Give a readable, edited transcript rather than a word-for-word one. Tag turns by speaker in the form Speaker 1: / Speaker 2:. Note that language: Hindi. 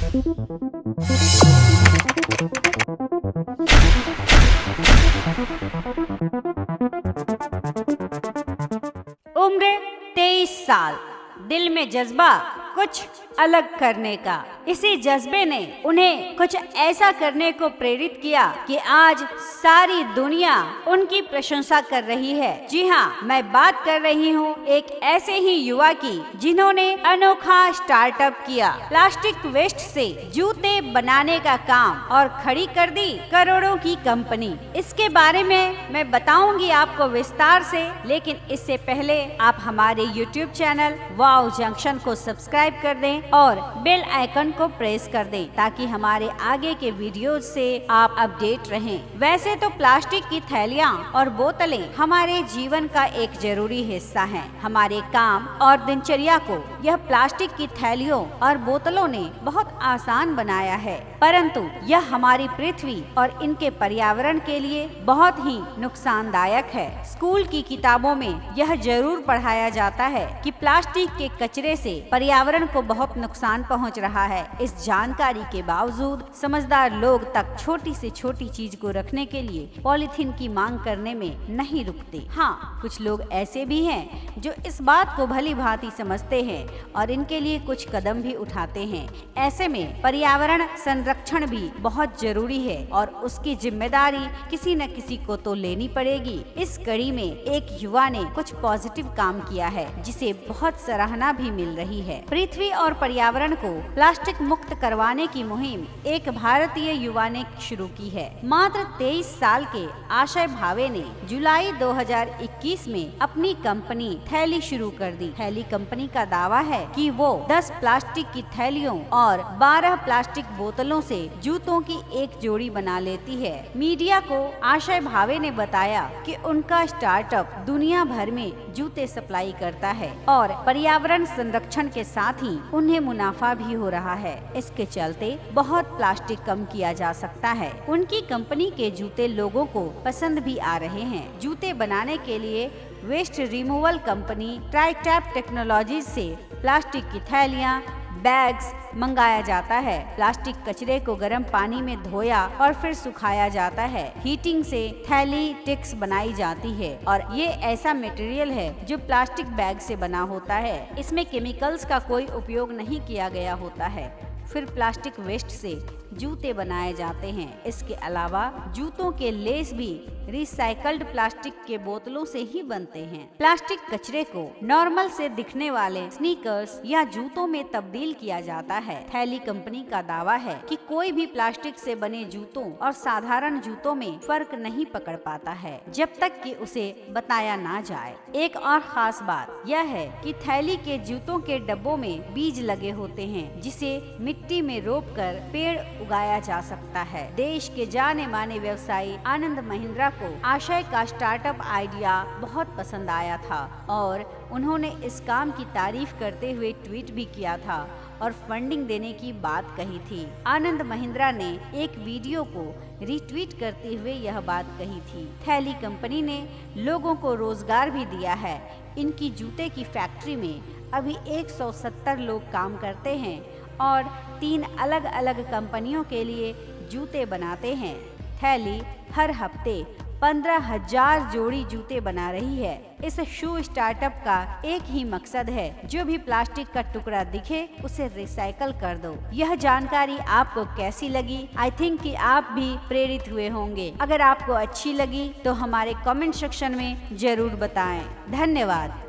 Speaker 1: उम्र 23 साल, दिल में जज्बा कुछ अलग करने का। इसी जज्बे ने उन्हें कुछ ऐसा करने को प्रेरित किया कि आज सारी दुनिया उनकी प्रशंसा कर रही है। जी हाँ, मैं बात कर रही हूँ एक ऐसे ही युवा की जिन्होंने अनोखा स्टार्टअप किया, प्लास्टिक वेस्ट से जूते बनाने का काम और खड़ी कर दी करोड़ों की कंपनी। इसके बारे में मैं बताऊंगी आपको विस्तार से, लेकिन इससे पहले आप हमारे YouTube चैनल वाव जंक्शन को सब्सक्राइब कर दें और बेल आइकन को प्रेस कर दें ताकि हमारे आगे के वीडियोज से आप अपडेट रहें। वैसे तो प्लास्टिक की थैलियाँ और बोतलें हमारे जीवन का एक जरूरी हिस्सा हैं। हमारे काम और दिनचर्या को यह प्लास्टिक की थैलियों और बोतलों ने बहुत आसान बनाया है, परंतु यह हमारी पृथ्वी और इनके पर्यावरण के लिए बहुत ही नुकसानदायक है। स्कूल की किताबों में यह जरूर पढ़ाया जाता है कि प्लास्टिक के कचरे से पर्यावरण को बहुत नुकसान पहुंच रहा है। इस जानकारी के बावजूद समझदार लोग तक छोटी से छोटी चीज को रखने के लिए पॉलीथीन की मांग करने में नहीं रुकते। हाँ, कुछ लोग ऐसे भी हैं जो इस बात को भली भांति समझते हैं और इनके लिए कुछ कदम भी उठाते हैं। ऐसे में पर्यावरण संरक्षण भी बहुत जरूरी है और उसकी जिम्मेदारी किसी न किसी को तो लेनी पड़ेगी। इस कड़ी में एक युवा ने कुछ पॉजिटिव काम किया है जिसे बहुत सराहना भी मिल रही है। पृथ्वी और पर्यावरण को प्लास्टिक मुक्त करवाने की मुहिम एक भारतीय युवा ने शुरू की है। मात्र 23 साल के आशय भावे ने जुलाई 2021 में अपनी कंपनी थैली शुरू कर दी। थैली कंपनी का दावा है कि वो 10 प्लास्टिक की थैलियों और 12 प्लास्टिक बोतलों से जूतों की एक जोड़ी बना लेती है। मीडिया को आशय भावे ने बताया कि उनका स्टार्टअप दुनिया भर में जूते सप्लाई करता है और पर्यावरण संरक्षण के साथ ही उन्हें मुनाफा भी हो रहा है। इसके चलते बहुत प्लास्टिक कम किया जा सकता है। उनकी कंपनी के जूते लोगों को पसंद भी आ रहे हैं। जूते बनाने के लिए वेस्ट रिमूवल कंपनी ट्राइटैप टेक्नोलॉजी से प्लास्टिक की थैलियाँ, बैग्स मंगाया जाता है। प्लास्टिक कचरे को गर्म पानी में धोया और फिर सुखाया जाता है। हीटिंग से थैली टिक्स बनाई जाती है और ये ऐसा मटेरियल है जो प्लास्टिक बैग से बना होता है। इसमें केमिकल्स का कोई उपयोग नहीं किया गया होता है। फिर प्लास्टिक वेस्ट से जूते बनाए जाते हैं। इसके अलावा जूतों के लेस भी रिसाइकल्ड प्लास्टिक के बोतलों से ही बनते हैं। प्लास्टिक कचरे को नॉर्मल से दिखने वाले स्नीकर्स या जूतों में तब्दील किया जाता है। थैली कंपनी का दावा है कि कोई भी प्लास्टिक से बने जूतों और साधारण जूतों में फर्क नहीं पकड़ पाता है जब तक कि उसे बताया ना जाए। एक और खास बात यह है कि थैली के जूतों के डब्बों में बीज लगे होते हैं जिसे मिट्टी में रोपकर पेड़ उगाया जा सकता है। देश के जाने माने व्यवसायी आनंद महिंद्रा को आशय का स्टार्टअप आइडिया बहुत पसंद आया था और उन्होंने इस काम की तारीफ करते हुए ट्वीट भी किया था और फंडिंग देने की बात कही थी। आनंद महिंद्रा ने एक वीडियो को रीट्वीट करते हुए यह बात कही थी। थैली कंपनी ने लोगों को रोजगार भी दिया है। इनकी जूते की फैक्ट्री में अभी 170 लोग काम करते हैं और 3 अलग अलग कंपनियों के लिए जूते बनाते हैं। थैली हर हफ्ते 15,000 जोड़ी जूते बना रही है। इस शू स्टार्टअप का एक ही मकसद है, जो भी प्लास्टिक का टुकड़ा दिखे उसे रिसाइकल कर दो। यह जानकारी आपको कैसी लगी? आई थिंक कि आप भी प्रेरित हुए होंगे। अगर आपको अच्छी लगी तो हमारे कमेंट सेक्शन में जरूर बताएं। धन्यवाद।